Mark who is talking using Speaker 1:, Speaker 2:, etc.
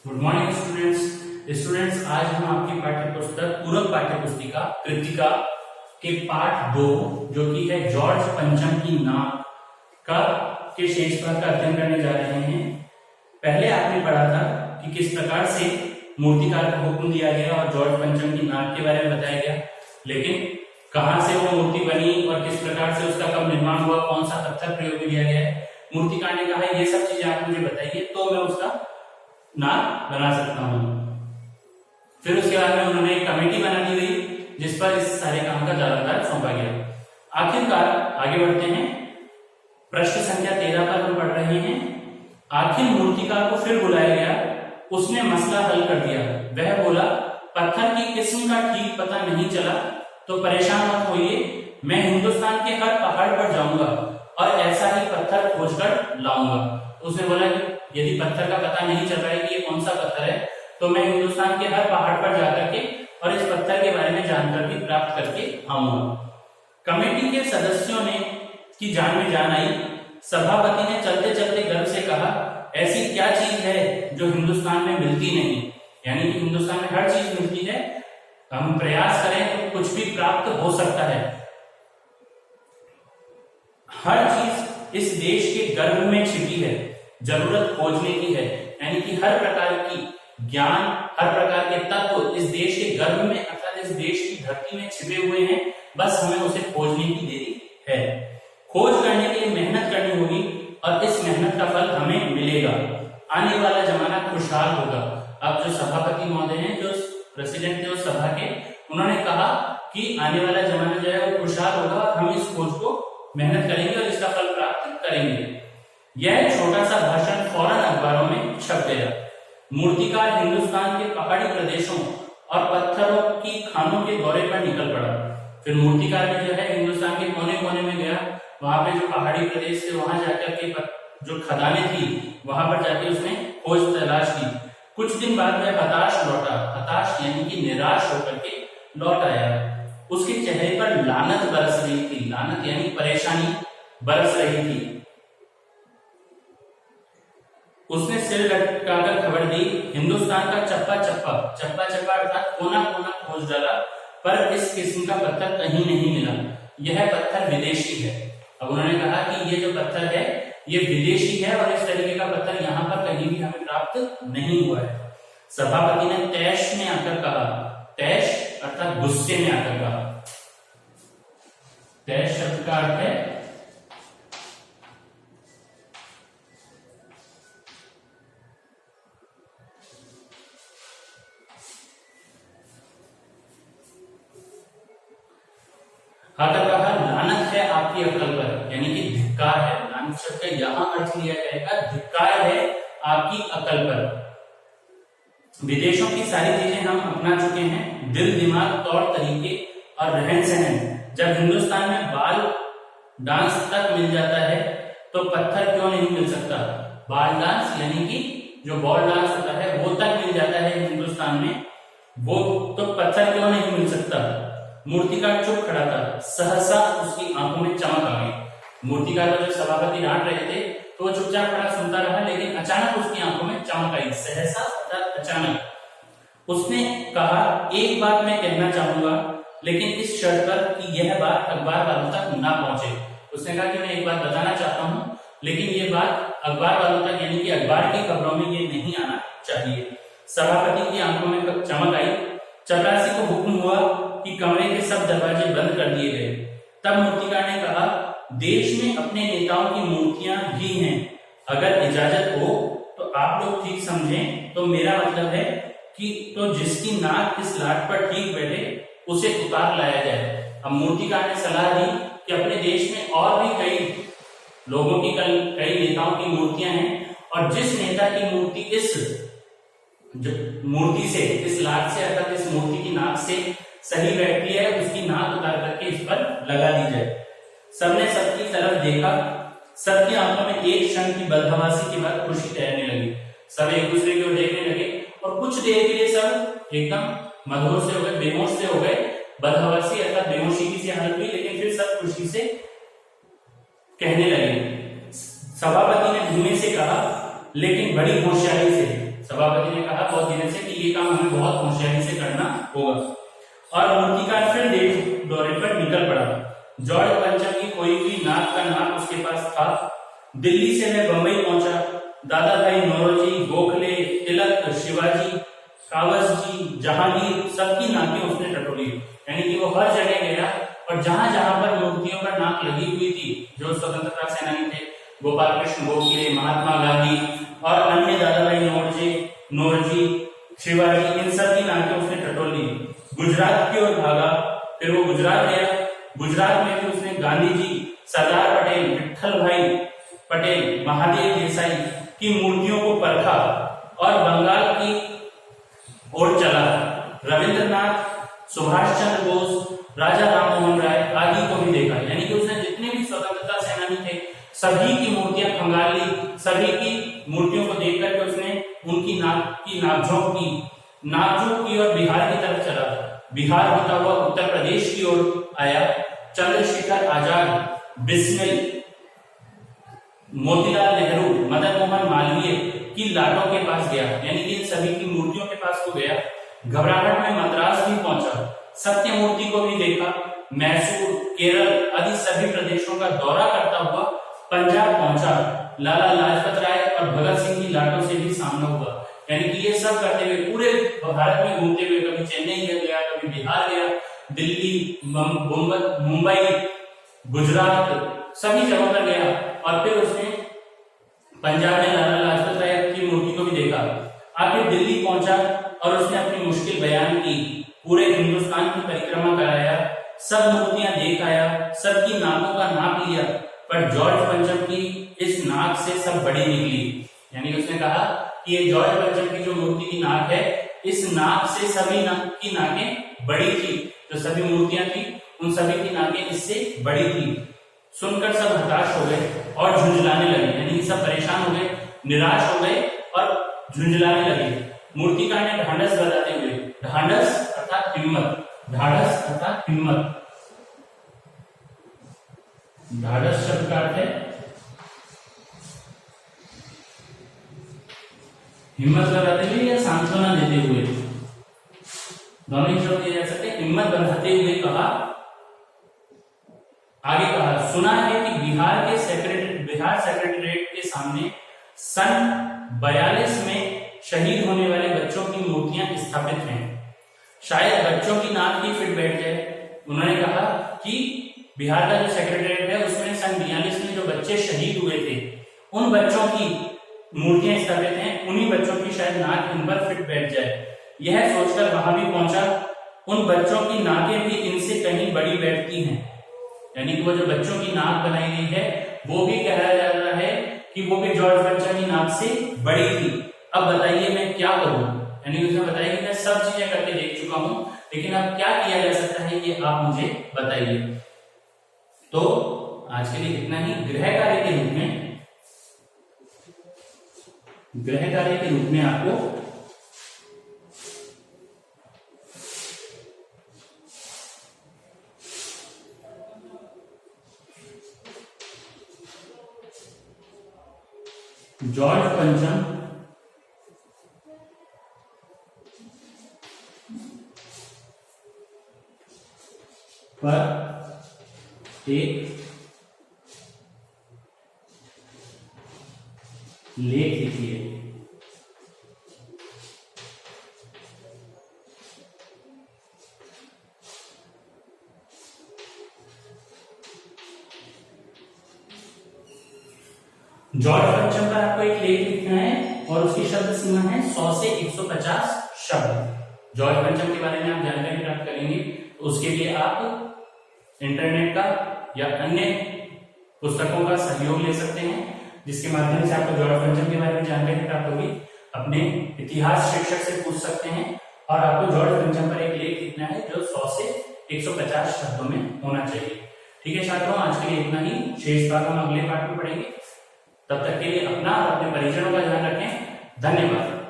Speaker 1: Good morning students आज हम आपकी पाठ्य पुस्तक पूरक पाठ्य पुस्तिका कृतिका के पाठ 2 जो कि है जॉर्ज पंचम की नाक का के शेष भाग का अध्ययन करने जा रहे हैं। पहले आपने पढ़ा था कि किस प्रकार से मूर्तिकार को हुक्म दिया गया और जॉर्ज पंचम की नाक के बारे में बताया गया, लेकिन कहां से वो मूर्ति बनी और किस प्रकार से उसका कब निर्माण हुआ, कौन सा पत्थर प्रयोग में लिया गया है। मूर्तिकार ने कहा ये सब चीजें आप मुझे बताइए तो मैं उसका नाक बना सकता हूं। फिर उसके बाद में उन्होंने एक कमेटी बना दी गई जिस पर इस सारे काम का दारोमदार सौंपा गया। आखिरकार आगे बढ़ते हैं, प्रश्न संख्या 13 पर हम पढ़ रहे हैं। आखिर मूर्तिकार को फिर बुलाया गया, उसने मसला हल कर दिया। वह बोला पत्थर की किस्म का ठीक पता नहीं चला तो परेशान मत होइए, मैं हिंदुस्तान के हर पहाड़ पर जाऊंगा और ऐसा ही पत्थर खोजकर लाऊंगा। उसने बोला कि यदि पत्थर का पता नहीं चल रहा है कि ये कौन सा पत्थर है तो मैं हिंदुस्तान के हर पहाड़ पर जाकर के और इस पत्थर के बारे में जानकारी प्राप्त करके आऊंगा। कमेटी के सदस्यों ने की जान में जान आई। सभापति ने चलते चलते गर्व से कहा ऐसी क्या चीज है जो हिंदुस्तान में मिलती नहीं, यानी कि हिंदुस्तान में हर चीज मिलती है, हम प्रयास करें तो कुछ भी प्राप्त हो सकता है। हर चीज इस देश के गर्भ में छिपी है, जरूरत खोजने की है, यानी कि हर प्रकार की ज्ञान, हर प्रकार के तत्व इस देश के गर्भ में अर्थात इस देश की धरती में छिपे हुए हैं, बस हमें उसे खोजने की देरी है। खोज करने के लिए मेहनत करनी होगी और इस मेहनत का फल हमें मिलेगा। आने वाला जमाना खुशहाल होगा। अब जो सभापति महोदय हैं, जो प्रेसिडेंट थे उस सभा के, उन्होंने कहा कि आने वाला जमाना जो है वो खुशहाल होगा और हम इस खोज को मेहनत करेंगे और इसका फल प्राप्त करेंगे। यह छोटा सा भाषण फौरन अखबारों में छप गया। मूर्तिकार हिंदुस्तान के पहाड़ी प्रदेशों और पत्थरों की खानों के दौरे पर निकल पड़ा। फिर मूर्तिकार भी जो है हिंदुस्तान के कोने कोने में गया, वहां पे जो पहाड़ी प्रदेश थे वहां जाकर के जो खदानें थी वहां पर जाके उसने खोज तलाश की। कुछ दिन बाद वह हताश लौटा, हताश यानी कि निराश होकर के लौट आया। उसके चेहरे पर लानत बरस रही थी, लानत यानी परेशानी बरस रही थी। उसने सिर लटकाकर खबर दी हिंदुस्तान का चप्पा चप्पा, चप्पा चप्पा अर्थात कोना कोना खोज डाला, पर इस किस्म का पत्थर कहीं नहीं मिला। यह पत्थर विदेशी है। अब उन्होंने कहा कि ये जो पत्थर है ये विदेशी है और इस तरीके का पत्थर यहाँ पर कहीं भी हमें प्राप्त नहीं हुआ है। सभापति ने तैश में आकर कहा, तैश अर्थात गुस्से में आकर कहा। तैश शब्द का अर्थ है आकर कहा लानत है आपकी अकल पर, यानी कि धिक्कार है। लानत शब्द का यहां अर्थ लिया जाएगा धिक्कार है आपकी अकल पर। विदेशों की सारी चीजें हम अपना चुके हैं, दिल दिमाग तौर तरीके और रहन सहन। जब हिंदुस्तान में बाल डांस तक मिल जाता है तो पत्थर क्यों नहीं मिल सकता। बाल डांस यानी कि जो बॉल डांस होता है वो तक मिल जाता है हिंदुस्तान में, वो तो पत्थर क्यों नहीं मिल सकता। मूर्तिकार चुप खड़ा था, सहसा उसकी आंखों में चमक आ गई। मूर्तिकार को जो सभापति डांट रहे थे तो वो चुपचाप खड़ा सुनता रहा, लेकिन अचानक उसकी आंखों में चमक आई। सहसा अर्थात अचानक। उसने कहा एक बात मैं कहना चाहूंगा, लेकिन इस शर्त पर कि यह बात अखबार वालों तक ना पहुंचे। उसने कहा कि मैं एक बात बताना चाहता हूं, लेकिन ये बात अखबार वालों तक यानी कि अखबार की खबरों में ये नहीं आना चाहिए। सभापति की आंखों में चमक आई। चपरासी को हुक्म हुआ कि कमरे के सब दरवाजे बंद कर दिए गए। तब मूर्तिकार ने कहा देश में अपने नेताओं की मूर्तियां भी हैं, अगर इजाजत हो तो आप लोग ठीक समझें तो मेरा मतलब है कि तो जिसकी नाक इस लाट पर ठीक बैठे उसे उतार लाया जाए। अब मूर्तिकार ने सलाह दी कि अपने देश में और भी कई लोगों की कई नेताओं की मूर्तियां हैं और जिस नेता की मूर्ति इस मूर्ति से, इस लाट से अर्थात इस मूर्ति की नाक से सही बैठती है उसकी नाक उतार करके इस पर लगा दी जाए। सबने सबकी तरफ देखा, सबकी आंखों में एक क्षण की बदहवासी के बाद खुशी तैरने लगी। सब एक दूसरे की ओर देखने लगे और कुछ देर के लिए सब एकदम मधोर से हो गए, बेहोश से हो गए। बदहवासी अर्थात बेहोशी की सी हालत हुई, लेकिन फिर सब खुशी से कहने लगे। सभापति ने धीमे से कहा लेकिन बड़ी होशियारी से, सभापति ने कहा बहुत धीरे से कि ये काम हमें बहुत होशियारी से करना होगा, और मूर्तिकार फिर देश दौरे पर निकल पड़ा। जॉर्ज पंचम की खोई हुई नाक का नाप उसके पास था। दिल्ली से मैं बंबई पहुंचा। दादा भाई नौरोजी, गोखले, तिलक, शिवाजी, कावस जी, जहांगीर, सबकी नाकें उसने टटोली। यानी कि वो हर जगह गया और जहां जहां पर मूर्तियों पर नाक लगी हुई थी, जो स्वतंत्रता सेनानी थे, गोपाल कृष्ण गोखले, महात्मा गांधी और अन्य दादा भाई नौरोजी, शिवाजी, इन सब की नाकें उसने टटोली। गुजरात की ओर भागा, फिर वो गुजरात गया। गुजरात में भी उसने गांधी जी, सरदार पटेल, विठल भाई पटेल, महादेव देसाई की मूर्तियों को परखा और बंगाल की ओर चला। रविंद्रनाथ, सुभाष चंद्र बोस, राजा राममोहन राय आदि को भी देखा। यानी कि उसने जितने भी स्वतंत्रता सेनानी थे सभी की मूर्तियां खंगाल ली, सभी की मूर्तियों को देख करके उसने उनकी नाकझोंक की और बिहार की तरफ चला। बिहार होता हुआ उत्तर प्रदेश की ओर आया। चंद्रशेखर आजाद, बिस्मिल, मोतीलाल नेहरू, मदन मोहन मालवीय की लाटों के पास गया। यानी कि इन सभी की मूर्तियों के पास तो गया। घबराहट में मद्रास भी पहुंचा, सत्य मूर्ति को भी देखा। मैसूर, केरल आदि सभी प्रदेशों का दौरा करता हुआ पंजाब पहुंचा। लाला लाजपत राय और भगत सिंह की लाटों से भी सामना हुआ। यानी कि ये सब करते हुए पूरे भारत में घूमते हुए कभी चेन्नई गया, कभी बिहार गया, दिल्ली, मुंबई, गुजरात, सभी जगहों पर गया। और फिर उसने पंजाब में लाला लाजपत राय की मूर्ति को भी देखा। आखिर दिल्ली पहुंचा और उसने अपनी मुश्किल बयान की। पूरे हिंदुस्तान की परिक्रमा कराया, सब मूर्तियां देख आया, सबकी नाकों का नाप लिया, पर जॉर्ज पंचम की इस नाक से सब बड़ी निकली। यानी उसने कहा कि ये जॉर्ज पंचम की जो मूर्ति की नाक है, इस नाक से सभी की नाकें बड़ी थी। जो सभी मूर्तियां थी उन सभी की नाकें इससे बड़ी थी। सुनकर सब हताश हो गए और झुंझलाने लगे। यानी सब परेशान हो गए, निराश हो गए और झुंझलाने लगे। मूर्तिकार ने ढांढस बताते हुए, ढांढस अर्थात हिम्मत, ढाढ़स अर्थात हिम्मत, ढाढ़स शब्द का अर्थ है हिम्मत लगाते हुए या सांत्वना देते हुए, दोनों ही शब्द दिए जा सकते हैं। हिम्मत बढ़ाते हुए कहा, आगे कहा, सुना है कि बिहार सेक्रेटेरिएट के सामने सन 42 में शहीद होने वाले बच्चों की मूर्तियां स्थापित हैं, शायद बच्चों की नाक ही फिट बैठ जाए। उन्होंने कहा कि बिहार का जो सेक्रेटेरिएट है उसमें सन 42 में जो बच्चे शहीद हुए थे उन बच्चों की मूर्तियां स्थापित हैं, उन्हीं बच्चों की शायद नाक इन पर फिट बैठ जाए। यह सोचकर वहां भी पहुंचा। उन बच्चों की नाकें भी इनसे कहीं बड़ी बैठती हैं। यानी कि वो जो बच्चों की नाक बनाई गई है वो भी कहा जा रहा है कि वो भी जॉर्ज पंचम की नाक से बड़ी थी। अब बताइए मैं क्या करूं? यानी उसने बताया कि मैं सब चीजें करके देख चुका हूं, लेकिन अब क्या किया जा सकता है ये आप मुझे बताइए। तो आज के लिए इतना ही। गृह कार्य के रूप में आपको जॉर्ज पंचम पर एक लेख लिखिए। जॉर्ज पंचम पर आपको एक लेख लिखना है और उसकी शब्द सीमा है 100 से 150 शब्द। जॉर्ज पंचम के बारे में आप जानकारी प्राप्त करेंगे तो उसके लिए आप इंटरनेट का या अन्य पुस्तकों का सहयोग ले सकते हैं, जिसके माध्यम से आपको जॉर्ज पंचम के बारे में जानकारी प्राप्त होगी। अपने इतिहास शिक्षक से पूछ सकते हैं और आपको जॉर्ज पंचम पर एक लेख लिखना है जो 100 से 150 शब्दों में होना चाहिए। ठीक है छात्रों, आज के लिए इतना ही। शेष भाग हम अगले पाठ में पढ़ेंगे। तब तक के लिए अपना और अपने परिजनों का ध्यान रखें। धन्यवाद।